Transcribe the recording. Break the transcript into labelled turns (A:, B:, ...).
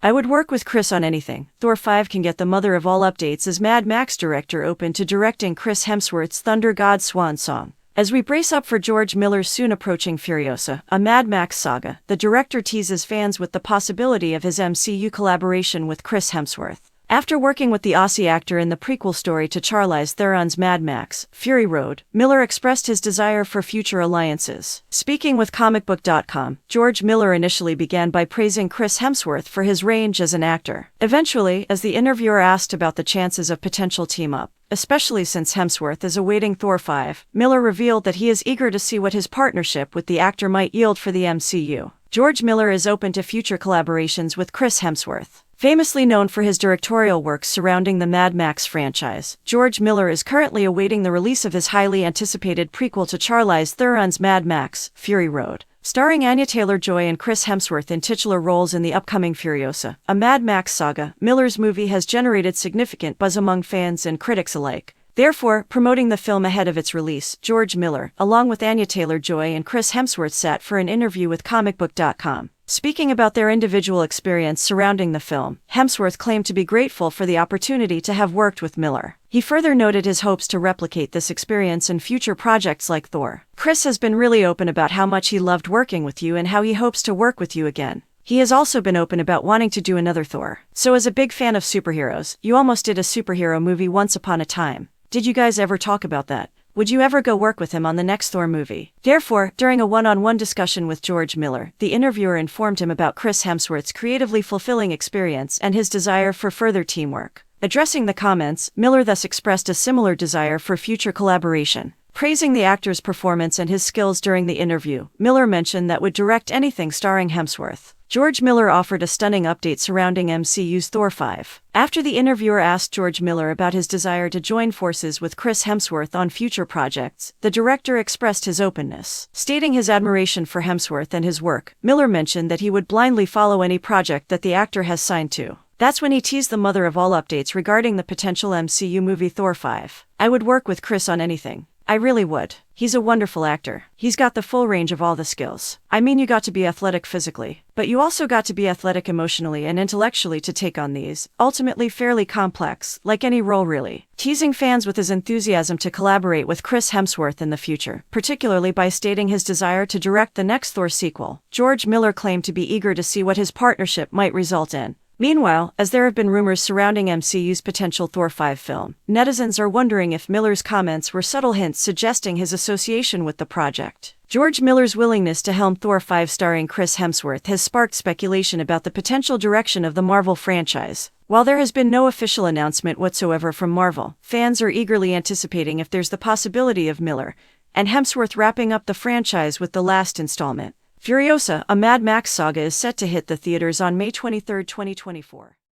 A: I would work with Chris on anything. Thor 5 can get the mother of all updates as Mad Max director open to directing Chris Hemsworth's Thunder God swan song. As we brace up for George Miller's soon-approaching Furiosa, a Mad Max saga, the director teases fans with the possibility of his MCU collaboration with Chris Hemsworth. After working with the Aussie actor in the prequel story to Charlize Theron's Mad Max, Fury Road, Miller expressed his desire for future alliances. Speaking with comicbook.com, George Miller initially began by praising Chris Hemsworth for his range as an actor. Eventually, as the interviewer asked about the chances of potential team-up, especially since Hemsworth is awaiting Thor 5, Miller revealed that he is eager to see what his partnership with the actor might yield for the MCU. George Miller is open to future collaborations with Chris Hemsworth. Famously known for his directorial works surrounding the Mad Max franchise, George Miller is currently awaiting the release of his highly anticipated prequel to Charlize Theron's Mad Max, Fury Road. Starring Anya Taylor-Joy and Chris Hemsworth in titular roles in the upcoming Furiosa, a Mad Max saga, Miller's movie has generated significant buzz among fans and critics alike. Therefore, promoting the film ahead of its release, George Miller, along with Anya Taylor-Joy and Chris Hemsworth, sat for an interview with comicbook.com. Speaking about their individual experience surrounding the film, Hemsworth claimed to be grateful for the opportunity to have worked with Miller. He further noted his hopes to replicate this experience in future projects like Thor. Chris has been really open about how much he loved working with you and how he hopes to work with you again. He has also been open about wanting to do another Thor. So as a big fan of superheroes, you almost did a superhero movie once upon a time. Did you guys ever talk about that? Would you ever go work with him on the next Thor movie? Therefore, during a one-on-one discussion with George Miller, the interviewer informed him about Chris Hemsworth's creatively fulfilling experience and his desire for further teamwork. Addressing the comments, Miller thus expressed a similar desire for future collaboration. Praising the actor's performance and his skills during the interview, Miller mentioned that would direct anything starring Hemsworth. George Miller offered a stunning update surrounding MCU's Thor 5. After the interviewer asked George Miller about his desire to join forces with Chris Hemsworth on future projects, the director expressed his openness. Stating his admiration for Hemsworth and his work, Miller mentioned that he would blindly follow any project that the actor has signed to. That's when he teased the mother of all updates regarding the potential MCU movie Thor 5. I would work with Chris on anything. I really would. He's a wonderful actor. He's got the full range of all the skills. I mean, you got to be athletic physically, but you also got to be athletic emotionally and intellectually to take on these, ultimately fairly complex, like any role really. Teasing fans with his enthusiasm to collaborate with Chris Hemsworth in the future, particularly by stating his desire to direct the next Thor sequel, George Miller claimed to be eager to see what his partnership might result in. Meanwhile, as there have been rumors surrounding MCU's potential Thor 5 film, netizens are wondering if Miller's comments were subtle hints suggesting his association with the project. George Miller's willingness to helm Thor 5 starring Chris Hemsworth has sparked speculation about the potential direction of the Marvel franchise. While there has been no official announcement whatsoever from Marvel, fans are eagerly anticipating if there's the possibility of Miller and Hemsworth wrapping up the franchise with the last installment. Furiosa, a Mad Max saga, is set to hit the theaters on May 23, 2024.